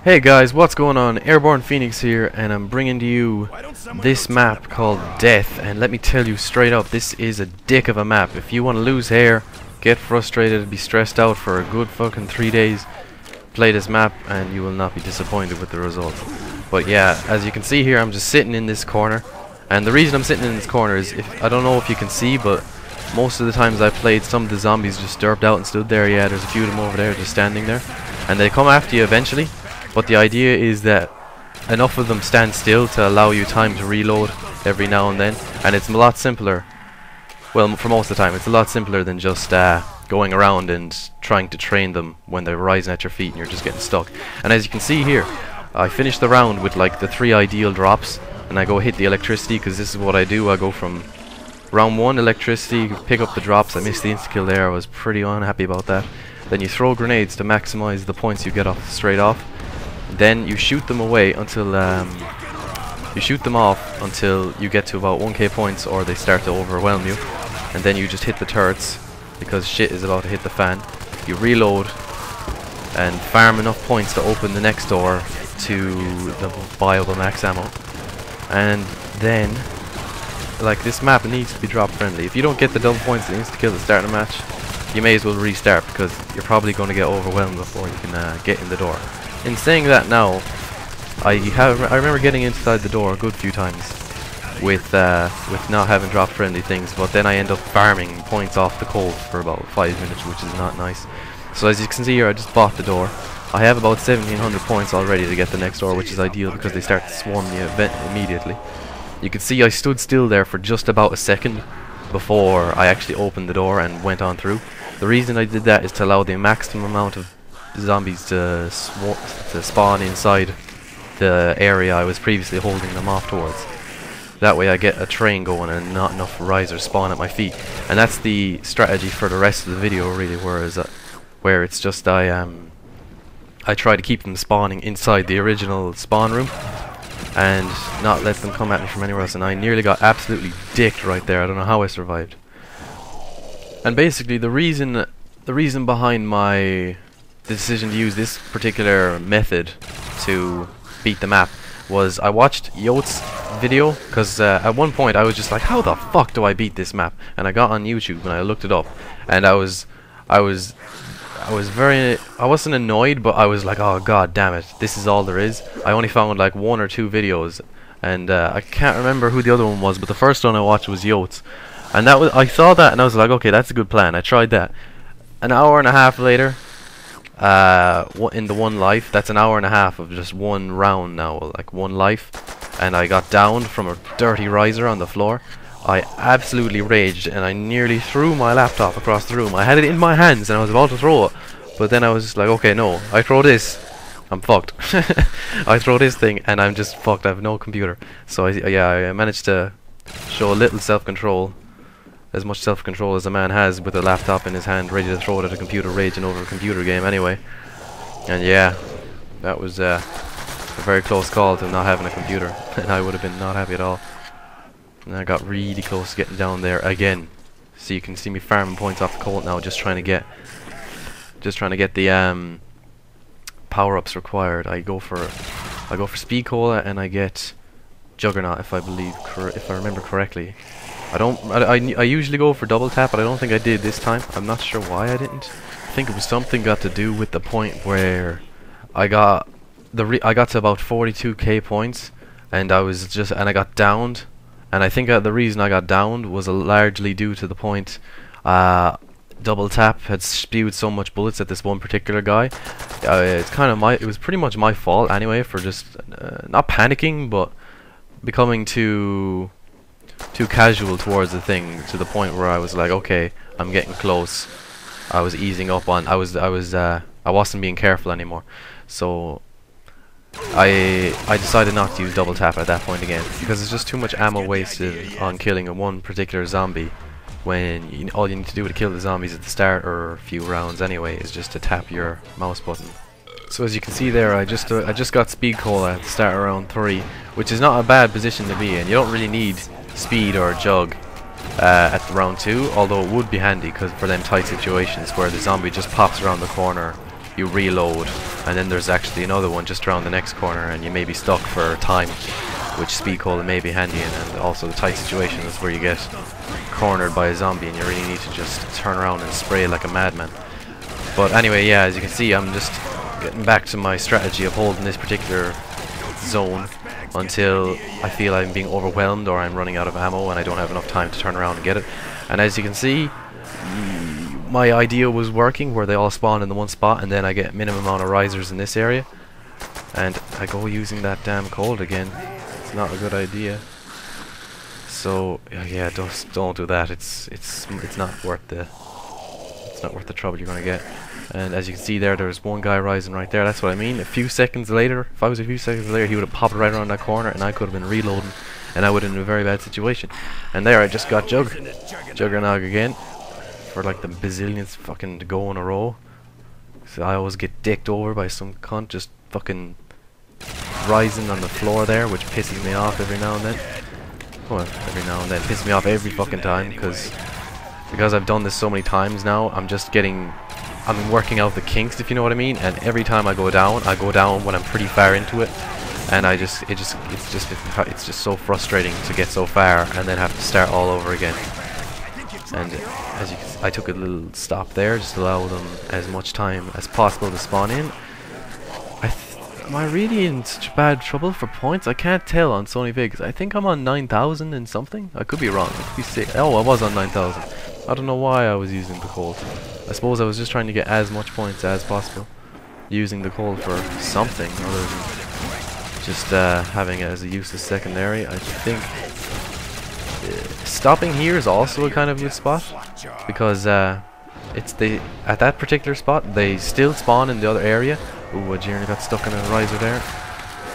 Hey guys, what's going on? Airborne Phoenix here, and I'm bringing to you this map called Death. And let me tell you straight up, this is a dick of a map. If you want to lose hair, get frustrated, be stressed out for a good fucking 3 days, play this map and you will not be disappointed with the result. But yeah, as you can see here, I'm just sitting in this corner. And the reason I'm sitting in this corner is, I don't know if you can see, but most of the times I played, some of the zombies just derped out and stood there. Yeah, there's a few of them over there just standing there. And they come after you eventually. But the idea is that enough of them stand still to allow you time to reload every now and then. And it's a lot simpler. Well, for most of the time, it's a lot simpler than just going around and trying to train them when they're rising at your feet and you're just getting stuck. And as you can see here, I finished the round with like the 3 ideal drops. And I go hit the electricity, because this is what I do. I go from round 1 electricity, pick up the drops. I missed the insta-kill there. I was pretty unhappy about that. Then you throw grenades to maximize the points you get off straight off. Then you shoot them away until you shoot them off until you get to about 1k points, or they start to overwhelm you. And then you just hit the turrets because shit is about to hit the fan. You reload and farm enough points to open the next door to the viable max ammo. And then, like, this map needs to be drop friendly. If you don't get the double points that insta kill at the start of the match, you may as well restart, because you're probably going to get overwhelmed before you can get in the door. In saying that now, I remember getting inside the door a good few times with not having drop friendly things, but then I end up farming points off the cold for about 5 minutes, which is not nice. So as you can see here, I just bought the door. I have about 1700 points already to get the next door, which is ideal because they start to swarm the event immediately. You can see I stood still there for just about a second before I actually opened the door and went on through. The reason I did that is to allow the maximum amount of zombies to spawn inside the area I was previously holding them off towards. That way I get a train going and not enough risers spawn at my feet. And that's the strategy for the rest of the video, really, where it's just I try to keep them spawning inside the original spawn room and not let them come at me from anywhere else. And I nearly got absolutely dicked right there. I don't know how I survived. And basically the reason behind my decision to use this particular method to beat the map was I watched Yote's video, because at one point I was just like, how the fuck do I beat this map? And I got on YouTube and I looked it up, and I wasn't annoyed, but I was like, oh god damn it, this is all there is. I only found like 1 or 2 videos, and I can't remember who the other one was, but the first one I watched was Yote's. And I saw that and I was like, okay, that's a good plan. I tried that. An hour and a half later, in the 1 life, that's an hour and a half of just 1 round now, like 1 life, and I got downed from a dirty riser on the floor. I absolutely raged and I nearly threw my laptop across the room. I had it in my hands and I was about to throw it, but then I was just like, okay, no, I throw this, I'm fucked. I throw this thing and I'm just fucked. I have no computer. So I managed to show a little self-control, as much self-control as a man has with a laptop in his hand, ready to throw it at a computer, raging over a computer game anyway. And yeah, that was a very close call to not having a computer, and I would have been not happy at all. And I got really close to getting down there again. So you can see me farming points off the Colt now, just trying to get the power-ups required. I go for Speed Cola and I get Juggernaut, if I remember correctly. I usually go for double tap, but I don't think I did this time. I'm not sure why I didn't. I think it was something got to do with the point where I got to about 42k points, and I got downed. And I think the reason I got downed was largely due to the point double tap had spewed so much bullets at this one particular guy. It was pretty much my fault anyway for just not panicking, but becoming too casual towards the thing, to the point where I was like, okay, I'm getting close. I was easing up on. I wasn't being careful anymore. So I decided not to use double tap at that point again, because it's just too much ammo wasted on killing one particular zombie, when all you need to do to kill the zombies at the start, or a few rounds anyway, is just to tap your mouse button. So as you can see there, I just got Speed Cola at the start of round 3, which is not a bad position to be in. You don't really need speed or jug at round 2, although it would be handy for them tight situations where the zombie just pops around the corner you reload, and then there's actually another one just around the next corner, and you may be stuck for time, which speed cola may be handy in. And also the tight situations where you get cornered by a zombie and you really need to just turn around and spray like a madman. But anyway, yeah, as you can see, I'm just getting back to my strategy of holding this particular zone until I feel I'm being overwhelmed or I'm running out of ammo and I don't have enough time to turn around and get it. And as you can see, my idea was working, where they all spawn in the one spot and then I get minimum amount of risers in this area, and I go using that damn cold again. It's not a good idea. So yeah, don't do that. It's not worth the trouble you're gonna get. And as you can see there's one guy rising right there. That's what I mean. A few seconds later, if I was a few seconds later, he would have popped right around that corner and I could have been reloading and I would have been in a very bad situation. And there I just got Juggernog again for like the bazillionth fucking go in a row. So I always get dicked over by some cunt just fucking rising on the floor there, which pisses me off every now and then. Well, every now and then. It pisses me off every fucking time because I've done this so many times now. I'm working out the kinks, if you know what I mean. And every time I go down when I'm pretty far into it, and it's just so frustrating to get so far and then have to start all over again. And as you can see, I took a little stop there, just to allow them as much time as possible to spawn in. Am I really in such bad trouble for points? I can't tell on Sony Vegas. I think I'm on 9,000 and something. I could be wrong. I could be sick. Oh, I was on 9,000. I don't know why I was using the cold. I suppose I was just trying to get as much points as possible, using the cold for something other than just having it as a useless secondary. I think stopping here is also a kind of good spot, because at that particular spot they still spawn in the other area. Ooh, I nearly got stuck in a riser there.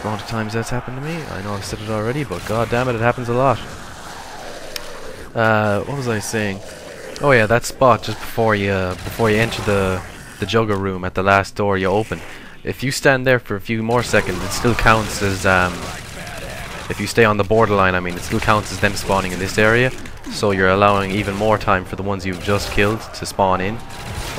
The amount of times that's happened to me, I know I've said it already, but god damn it, it happens a lot. What was I saying? Oh yeah, that spot just before you enter the Jugger room at the last door you open. If you stand there for a few more seconds, it still counts as if you stay on the borderline, I mean, it still counts as them spawning in this area. So you're allowing even more time for the ones you've just killed to spawn in.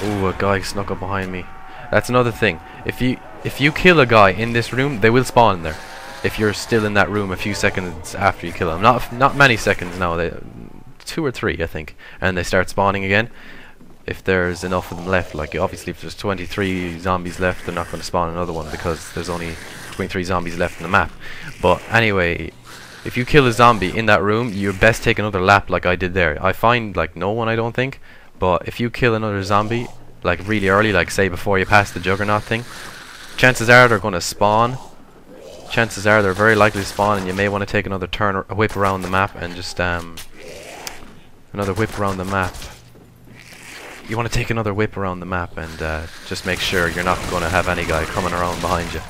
Ooh, a guy snuck up behind me. That's another thing. If you kill a guy in this room, they will spawn in there. If you're still in that room a few seconds after you kill them, not many seconds now. 2 or 3, I think, and they start spawning again. If there's enough of them left, like obviously if there's 23 zombies left, they're not going to spawn another one because there's only 23 zombies left in the map. But anyway, if you kill a zombie in that room, you're best take another lap like I did there. I find like no one, I don't think, but if you kill another zombie like really early, like say before you pass the Juggernaut thing, chances are they're going to spawn. Chances are they're very likely to spawn, and you may want to take another turn or a whip around the map and just another whip around the map. You want to take another whip around the map and just make sure you're not going to have any guy coming around behind you,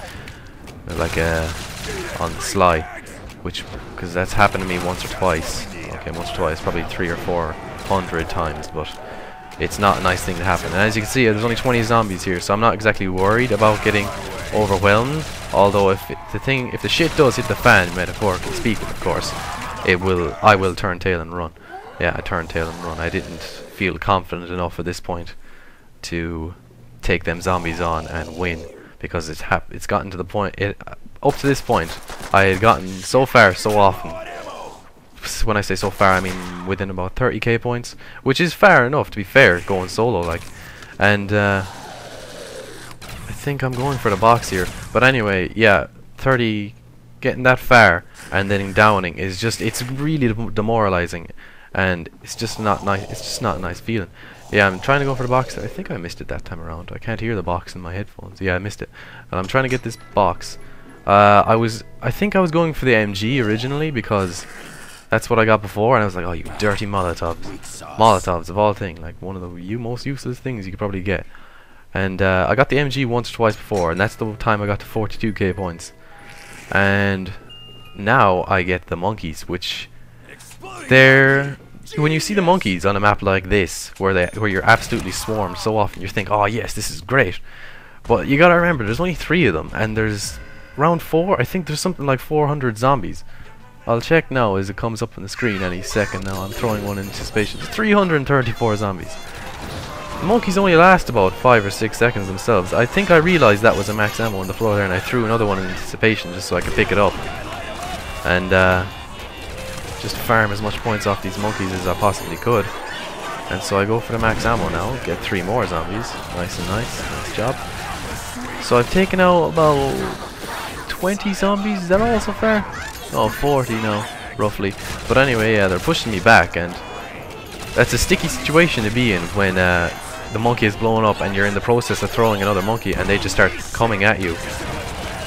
like on the sly, because that's happened to me once or twice. Okay, once or twice, probably 300 or 400 times, but it's not a nice thing to happen. And as you can see, there's only 20 zombies here, so I'm not exactly worried about getting overwhelmed. Although if the shit does hit the fan, metaphorically speaking, of course, I will turn tail and run. Yeah, I turned tail and run. I didn't feel confident enough at this point to take them zombies on and win, because it's gotten to the point. Up to this point, I had gotten so far so often. When I say so far, I mean within about 30k points, which is far enough to be fair, going solo like. And I think I'm going for the box here. But anyway, yeah, 30, getting that far and then downing is just, it's really demoralizing. And it's just not nice. It's just not a nice feeling. Yeah, I'm trying to go for the box. I think I missed it that time around. I can't hear the box in my headphones. Yeah, I missed it. And I'm trying to get this box. I think I was going for the MG originally because that's what I got before, and I was like, oh, you dirty Molotovs. Molotovs of all things, like one of the most useless things you could probably get. And I got the MG once or twice before, and that's the time I got to 42k points. And now I get the monkeys, which when you see the monkeys on a map like this, where you're absolutely swarmed so often, you think, oh yes, this is great. But you gotta remember, there's only 3 of them, and there's round 4, I think there's something like 400 zombies. I'll check now as it comes up on the screen any second now. I'm throwing one into space. There's 334 zombies. The monkeys only last about 5 or 6 seconds themselves. I think I realised that was a max ammo on the floor there, and I threw another one in anticipation just so I could pick it up. And just farm as much points off these monkeys as I possibly could. And so I go for the max ammo now, get 3 more zombies. Nice and nice job. So I've taken out about 20 zombies, is that all so far? Oh, 40 now, roughly. But anyway, yeah, they're pushing me back, and that's a sticky situation to be in when the monkey is blowing up and you're in the process of throwing another monkey and they just start coming at you.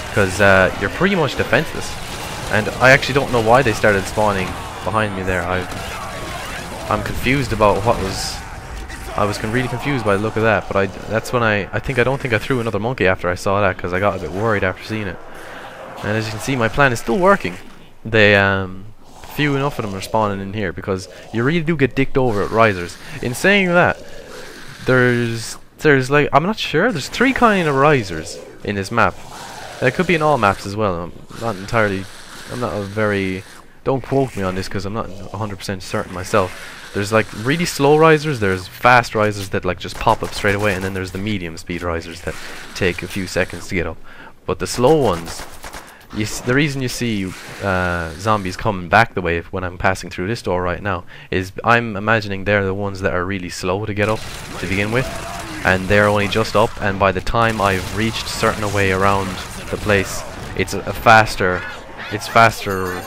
Because you're pretty much defenseless. And I actually don't know why they started spawning behind me there. I'm confused about what was... I was really confused by the look of that, but that's when I don't think I threw another monkey after I saw that, because I got a bit worried after seeing it. And as you can see, my plan is still working. They few enough of them are spawning in here, because you really do get dicked over at risers. In saying that, there's like, I'm not sure, there's 3 kind of risers in this map. It could be in all maps as well. I'm not a very... Don't quote me on this because I'm not 100% certain myself. There's like really slow risers, there's fast risers that like just pop up straight away, and then there's the medium speed risers that take a few seconds to get up. But the slow ones, the reason you see zombies coming back the way when I'm passing through this door right now is I'm imagining they're the ones that are really slow to get up to begin with, and they're only just up, and by the time I've reached a certain way around the place, it's faster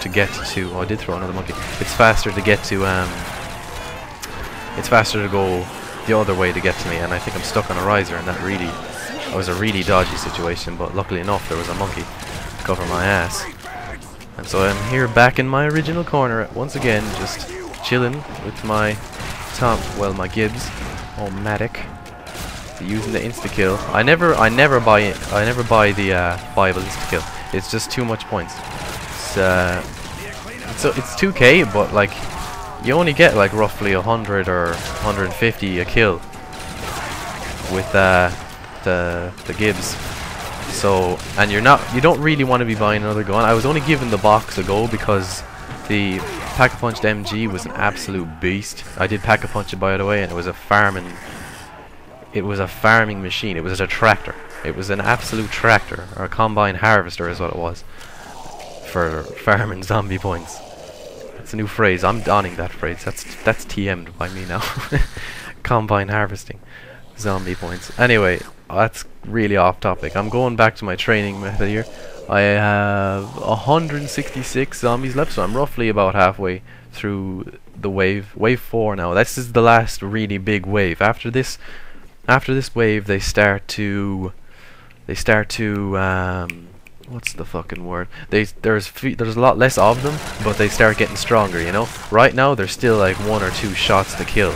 to get to... Oh, I did throw another monkey. It's faster to get to... It's faster to go the other way to get to me, and I think I'm stuck on a riser, and that was a really dodgy situation, but luckily enough there was a monkey to cover my ass. And so I'm here back in my original corner once again, just chilling with my my Gibbs, Matic, using the insta kill. I never buy the Bible insta kill. It's just too much points. It's 2k, but like you only get like roughly 100 or 150 a kill with the Gibbs. So, and you don't really want to be buying another gun. I was only giving the box a go because the Pack-a-Punched MG was an absolute beast. I did Pack-a-Punch it, by the way, and it was a farming machine. It was a tractor. It was an absolute tractor, or a combine harvester is what it was, for farming zombie points. That's a new phrase. I'm donning that phrase. That's TM'd by me now. Combine harvesting zombie points. Anyway, that's really off topic. I'm going back to my training method here. I have 166 zombies left, so I'm roughly about halfway through the wave 4 now. This is the last really big wave. After this wave, they start to what's the fucking word? There's a lot less of them, but they start getting stronger, you know? Right now there's still like 1 or 2 shots to kill,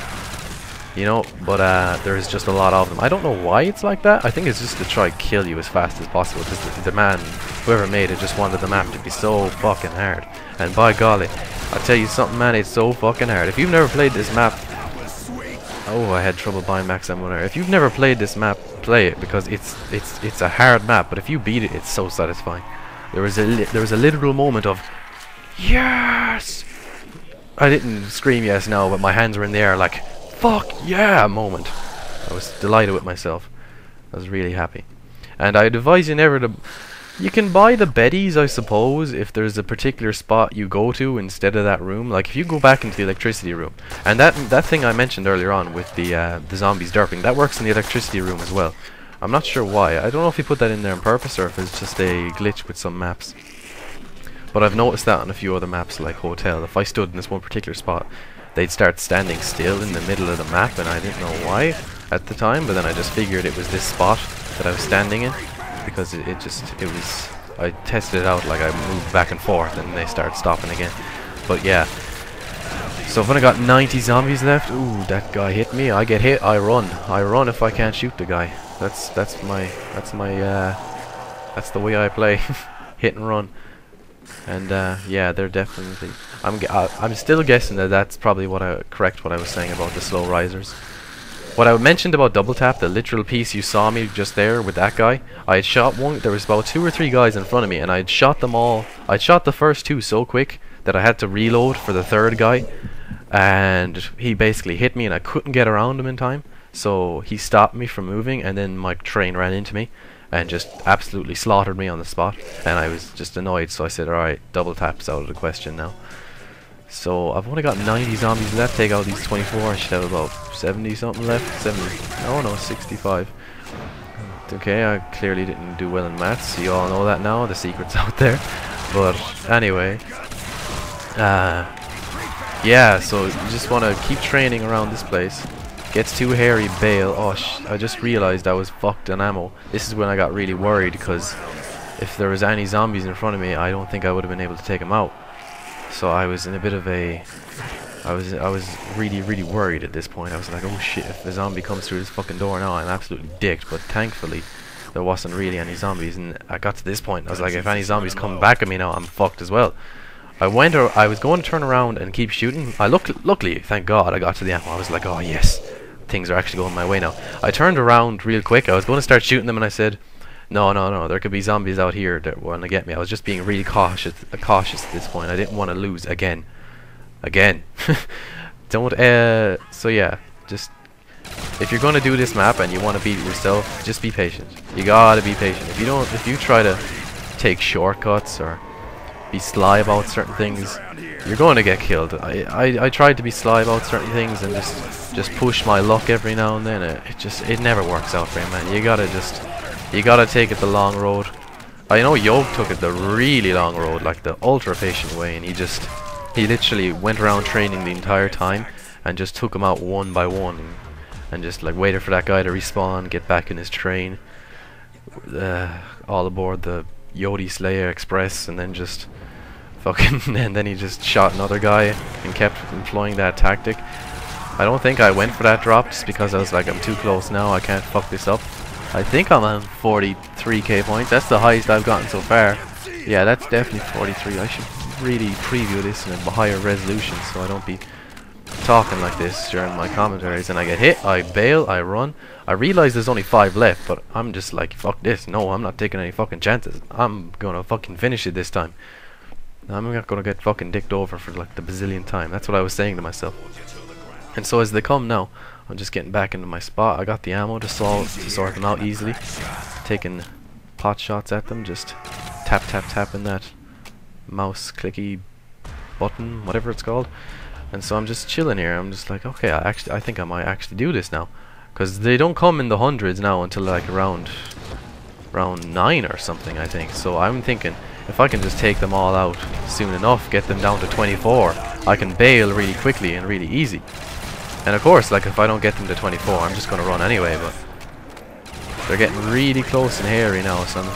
you know, but there's just a lot of them. I don't know why it's like that. I think it's just to try to kill you as fast as possible, because the man, whoever made it, just wanted the map to be so fucking hard. And by golly, I'll tell you something, man, it's so fucking hard. If you've never played this map... Oh, I had trouble buying max ammo there. If you've never played this map, play it, because it's a hard map, but if you beat it, it's so satisfying. There was a literal moment of yes! I didn't scream yes now, but my hands were in the air like fuck yeah moment. I was delighted with myself. I was really happy. And I'd advise you never to... You can buy the Betties, I suppose, if there's a particular spot you go to instead of that room. Like if you go back into the electricity room, and that thing I mentioned earlier on with the zombies derping, that works in the electricity room as well. I'm not sure why. I don't know if he put that in there on purpose or if it's just a glitch with some maps. But I've noticed that on a few other maps like Hotel. If I stood in this one particular spot, they'd start standing still in the middle of the map, and I didn't know why at the time, but then I just figured it was this spot that I was standing in, because it was, I tested it out, like I moved back and forth and they start stopping again. But yeah, so I've only got 90 zombies left. Ooh, that guy hit me. I get hit, I run if I can't shoot the guy. That's the way I play. Hit and run. And yeah, they're definitely, I'm still guessing that that's probably what I was saying about the slow risers. What I mentioned about double tap, the literal piece you saw me just there with that guy, I had shot one. There was about 2 or 3 guys in front of me, and I had shot them all. I'd shot the first 2 so quick that I had to reload for the 3rd guy, and he basically hit me and I couldn't get around him in time. So he stopped me from moving, and then my train ran into me and just absolutely slaughtered me on the spot. And I was just annoyed, so I said, alright, double tap's out of the question now. So I've only got 90 zombies left. Take out these 24. I should have about 70 something left. 70. No, 65. Okay, I clearly didn't do well in maths. You all know that now. The secret's out there. But anyway, yeah. So you just want to keep training around this place. Gets too hairy, bail. Oh, I just realized I was fucked on ammo. This is when I got really worried, because if there was any zombies in front of me, I don't think I would have been able to take them out. So I was in a bit of a... I was really worried at this point. I was like, oh shit, if the zombie comes through this fucking door now, I'm absolutely dicked. But thankfully, there wasn't really any zombies, and I got to this point, I was like, if any zombies come back at me now, I'm fucked as well. I was going to turn around and keep shooting. Luckily, thank God, I got to the ammo. I was like, oh yes, things are actually going my way now. I turned around real quick. I was going to start shooting them, and I said, no, there could be zombies out here that want to get me. I was just being really cautious at this point. I didn't want to lose again. Don't, so yeah, just, if you're going to do this map and you want to beat it yourself, just be patient. You gotta be patient. If you try to take shortcuts or be sly about certain things, you're going to get killed. I tried to be sly about certain things and just push my luck every now and then. It never works out for you, man. You gotta take it the long road. I know Yoke took it the really long road, like the ultra patient way, and he literally went around training the entire time and just took them out one by one, and just like waited for that guy to respawn, get back in his train, all aboard the Yodi Slayer Express, and then just fucking and then he just shot another guy and kept employing that tactic. I don't think I went for that drop, just because I was like, I'm too close now, I can't fuck this up. I think I'm on 43k points. That's the highest I've gotten so far. Yeah, that's definitely 43. I should really preview this in a higher resolution, so I don't be talking like this during my commentaries and I get hit. I bail, I run. I realize there's only 5 left, but I'm just like, fuck this. No, I'm not taking any fucking chances. I'm gonna fucking finish it this time. I'm not gonna get fucking dicked over for like the bazillionth time. That's what I was saying to myself. And so as they come now, I'm just getting back into my spot. I got the ammo to sort them out easily. Taking pot shots at them, just tapping that mouse clicky button, whatever it's called. And so I'm just chilling here. I'm just like, okay, I think I might actually do this now, because they don't come in the hundreds now until like around 9 or something, I think. So I'm thinking, if I can just take them all out soon enough, get them down to 24, I can bail really quickly and really easy. And of course, like, if I don't get them to 24, I'm just gonna run anyway. But they're getting really close and hairy now, so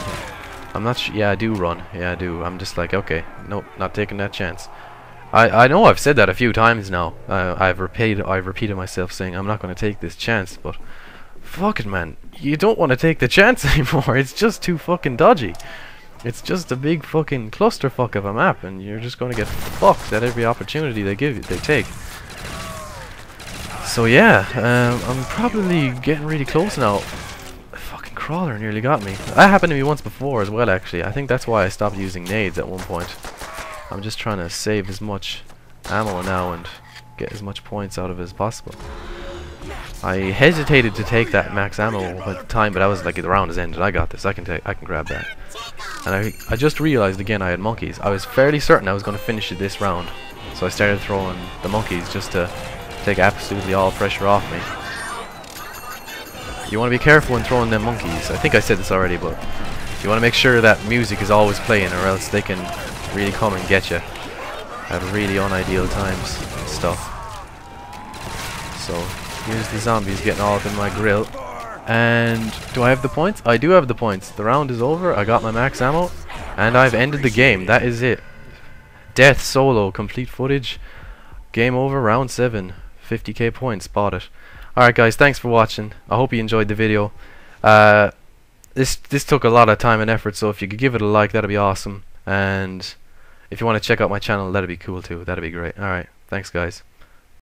I'm not sure. Yeah, I do run. Yeah, I do. I'm just like, okay, nope, not taking that chance. I know I've said that a few times now. I've repeated myself saying I'm not gonna take this chance, but fuck it, man, you don't want to take the chance anymore. It's just too fucking dodgy. It's just a big fucking clusterfuck of a map, and you're just gonna get fucked at every opportunity they take. So yeah, I'm probably getting really close now. A fucking crawler nearly got me. That happened to me once before as well, actually. I think that's why I stopped using nades at one point. I'm just trying to save as much ammo now and get as much points out of it as possible. I hesitated to take that max ammo at the time, but I was like, the round is ended. I got this. I can grab that. And I just realized again I had monkeys. I was fairly certain I was going to finish it this round, so I started throwing the monkeys just to take absolutely all pressure off me. You want to be careful when throwing them monkeys. I think I said this already, but you want to make sure that music is always playing, or else they can really come and get you at really unideal times and stuff. So here's the zombies getting all up in my grill. And do I have the points? I do have the points. The round is over. I got my max ammo, and I've ended the game. That is it. Death solo, complete footage. Game over, round 7. 50k points, bought it. Alright guys, thanks for watching. I hope you enjoyed the video. This took a lot of time and effort, so if you could give it a like, that'd be awesome. And if you want to check out my channel, that'd be cool too. That'd be great. Alright, thanks guys.